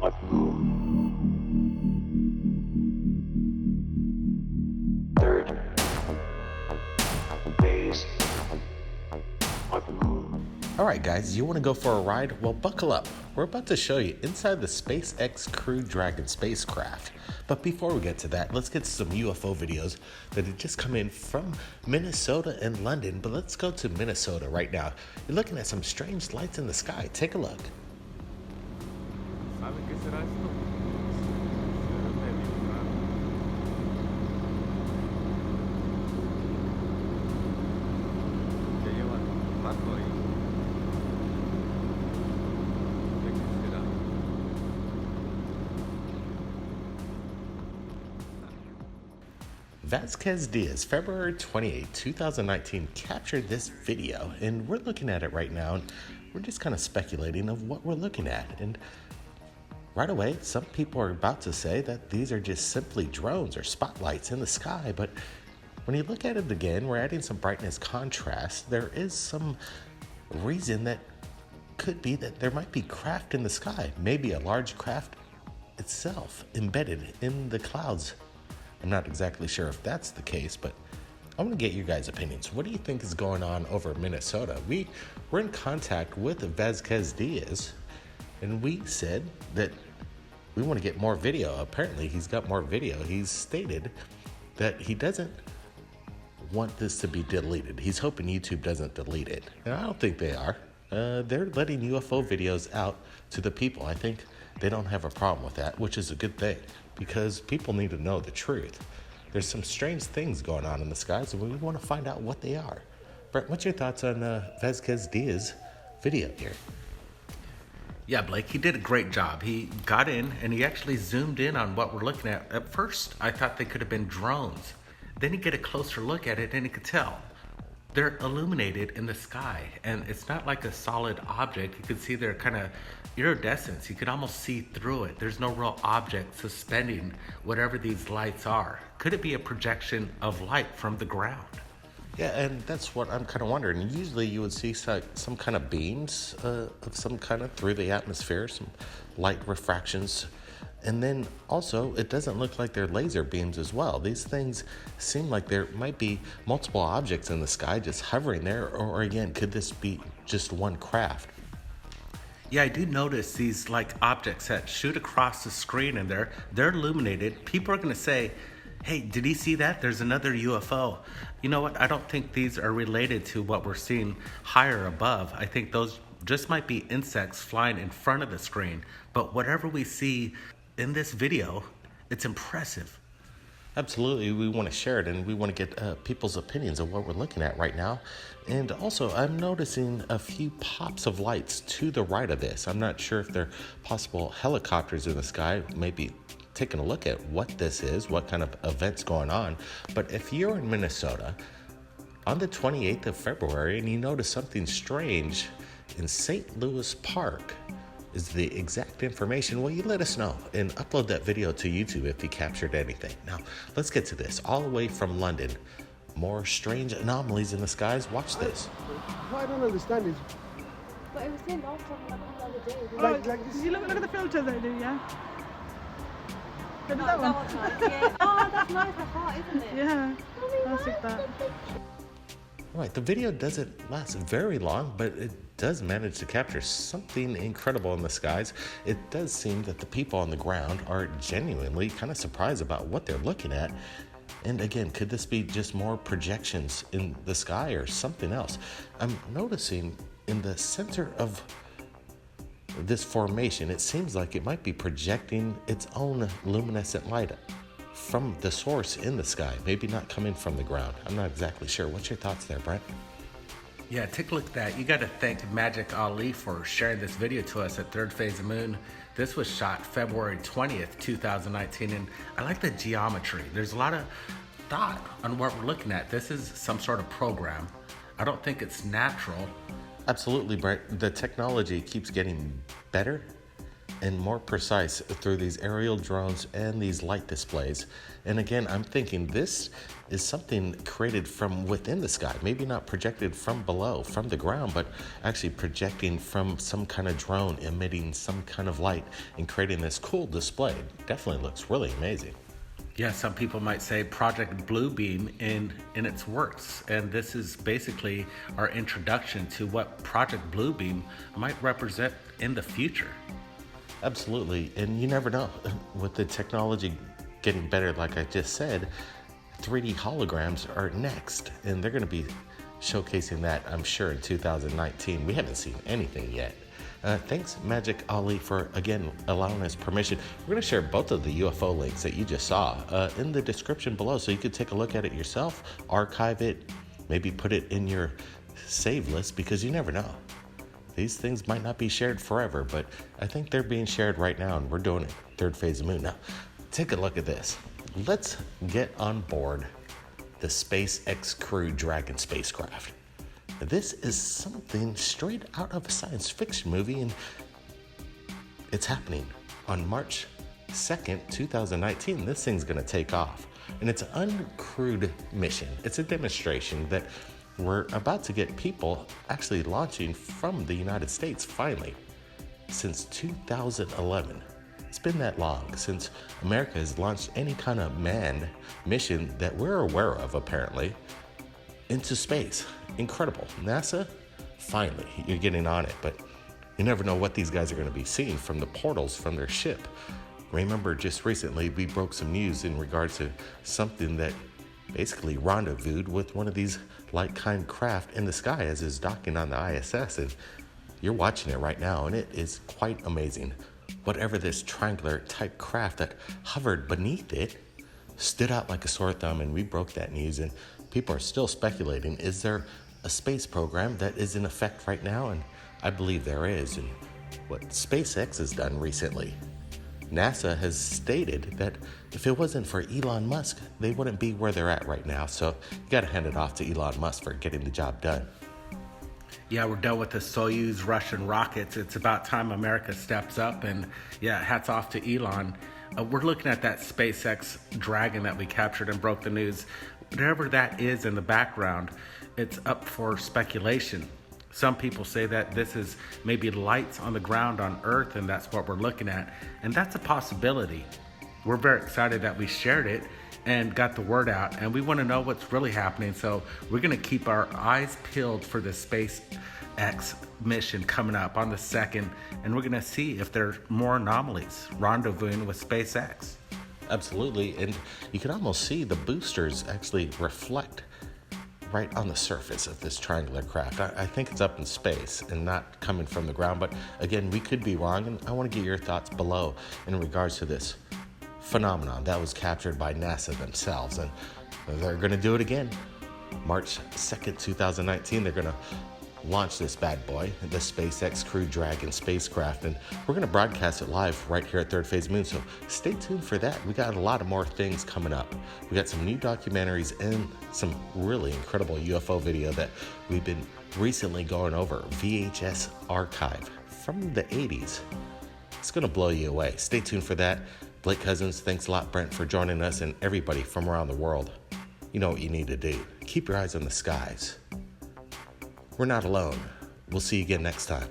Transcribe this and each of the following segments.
What moon? Third phase. What moon? Alright guys, you want to go for a ride? Well, buckle up. We're about to show you inside the SpaceX Crew Dragon spacecraft. But before we get to that, let's get some UFO videos that had just come in from Minnesota and London. But let's go to Minnesota right now. You're looking at some strange lights in the sky. Take a look. ¿Sabe qué será esto? Será medio raro. Ya lleva rato ahí. ¿De qué será? Vasquez Diaz, February 28, 2019, captured this video, and we're looking at it right now, and we're just kind of speculating of what we're looking at. And right away, some people are about to say that these are just simply drones or spotlights in the sky, but when you look at it again, we're adding some brightness contrast. There is some reason that could be that there might be craft in the sky, maybe a large craft itself embedded in the clouds. I'm not exactly sure if that's the case, but I want to get your guys' opinions. What do you think is going on over in Minnesota? We're in contact with Vasquez Diaz, and we said that we want to get more video. Apparently, he's got more video. He's stated that he doesn't want this to be deleted. He's hoping YouTube doesn't delete it. And I don't think they are. They're letting UFO videos out to the people. I think they don't have a problem with that, which is a good thing, because people need to know the truth. There's some strange things going on in the skies, and we want to find out what they are. Brett, what's your thoughts on Vasquez Diaz's video here? Yeah, Blake, he did a great job. He got in and he actually zoomed in on what we're looking at. At first, I thought they could have been drones. Then you get a closer look at it and you could tell. They're illuminated in the sky, and it's not like a solid object. You could see they're kind of iridescent. You could almost see through it. There's no real object suspending whatever these lights are. Could it be a projection of light from the ground? Yeah, and that's what I'm kind of wondering. Usually you would see some kind of beams of some kind of through the atmosphere, some light refractions. And then also, it doesn't look like they're laser beams as well. These things seem like there might be multiple objects in the sky just hovering there. Or again, could this be just one craft? Yeah, I do notice these like objects that shoot across the screen, and they're illuminated. People are going to say, hey, did he see that? There's another UFO. You know what? I don't think these are related to what we're seeing higher above. I think those just might be insects flying in front of the screen. But whatever we see in this video, it's impressive. Absolutely, we want to share it, and we want to get people's opinions of what we're looking at right now. And also, I'm noticing a few pops of lights to the right of this. I'm not sure if they're possible helicopters in the sky, maybe taking a look at what this is, what kind of event's going on. But if you're in Minnesota on the 28th of February and you notice something strange in St. Louis Park is the exact information, well, you let us know and upload that video to YouTube if you captured anything. Now, let's get to this. All the way from London, more strange anomalies in the skies. Watch this. What I don't understand is, But it was there last time, like the other day. like this. You look at the filters they do, yeah? Look No, at that that one. one's nice, yeah. Oh, that's nice, the heart, isn't it? Yeah, I'll stick that. All right, the video doesn't last very long, but it does manage to capture something incredible in the skies. It does seem that the people on the ground are genuinely kind of surprised about what they're looking at. And again, could this be just more projections in the sky or something else? I'm noticing in the center of this formation, it seems like it might be projecting its own luminescent light from the source in the sky, maybe not coming from the ground. I'm not exactly sure. What's your thoughts there, Brent? Yeah, take a look at that. You got to thank Magic Ali for sharing this video to us at Third Phase of Moon. This was shot February 20th, 2019, and I like the geometry. There's a lot of thought on what we're looking at. This is some sort of program. I don't think it's natural. Absolutely, Brent. The technology keeps getting better and more precise through these aerial drones and these light displays. And again, I'm thinking this is something created from within the sky, maybe not projected from below, from the ground, but actually projecting from some kind of drone, emitting some kind of light and creating this cool display. Definitely looks really amazing. Yeah, some people might say Project Bluebeam in its works, and this is basically our introduction to what Project Bluebeam might represent in the future. Absolutely, and you never know. With the technology getting better, like I just said, 3D holograms are next, and they're going to be showcasing that, I'm sure, in 2019. We haven't seen anything yet. Thanks, Magic Ali, for, again, allowing us permission. We're going to share both of the UFO links that you just saw in the description below, so you could take a look at it yourself, archive it, maybe put it in your save list, because you never know. These things might not be shared forever, but I think they're being shared right now, and we're doing it. Third phase of Moon. Now, take a look at this. Let's get on board the SpaceX Crew Dragon spacecraft. This is something straight out of a science fiction movie, and it's happening on March 2nd, 2019. This thing's going to take off, and it's an uncrewed mission. It's a demonstration that we're about to get people actually launching from the United States finally. Since 2011. It's been that long since America has launched any kind of manned mission that we're aware of, apparently, into space. Incredible. NASA, finally, you're getting on it, but you never know what these guys are going to be seeing from the portals from their ship. Remember, just recently, we broke some news in regards to something that basically rendezvoused with one of these light-kind craft in the sky as it's docking on the ISS, and you're watching it right now, and it is quite amazing. Whatever this triangular type craft that hovered beneath it stood out like a sore thumb, and we broke that news, and people are still speculating, is there a space program that is in effect right now? And I believe there is. And what SpaceX has done recently, NASA has stated that if it wasn't for Elon Musk, they wouldn't be where they're at right now. So you got to hand it off to Elon Musk for getting the job done. Yeah, we're done with the Soyuz Russian rockets. It's about time America steps up, and yeah, hats off to Elon. We're looking at that SpaceX Dragon that we captured and broke the news. Whatever that is in the background, it's up for speculation. Some people say that this is maybe lights on the ground on Earth, and that's what we're looking at. And that's a possibility. We're very excited that we shared it and got the word out, and we want to know what's really happening. So we're going to keep our eyes peeled for the SpaceX mission coming up on the 2nd, and we're going to see if there's more anomalies rendezvousing with SpaceX. Absolutely, and you can almost see the boosters actually reflect right on the surface of this triangular craft. I think it's up in space and not coming from the ground, but again, we could be wrong, and I want to get your thoughts below in regards to this phenomenon that was captured by NASA themselves, and they're going to do it again. March 2nd, 2019, they're going to launch this bad boy, the SpaceX Crew Dragon spacecraft, and we're going to broadcast it live right here at Third Phase Moon, so stay tuned for that. We got a lot of more things coming up. We got some new documentaries and some really incredible UFO video that we've been recently going over, VHS archive from the 80s. It's going to blow you away. Stay tuned for that. Blake Cousins, thanks a lot, Brent, for joining us, and everybody from around the world. You know what you need to do. Keep your eyes on the skies. We're not alone. We'll see you again next time.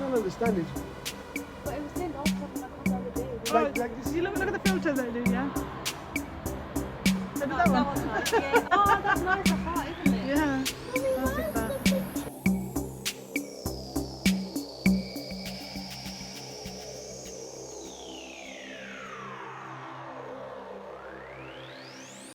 don't understand is, But it was here last time when I come the other day. Oh, like this. you look at the filter that I do, yeah? So does Oh, that that one? was nice. Yeah. Oh, that's nice. I thought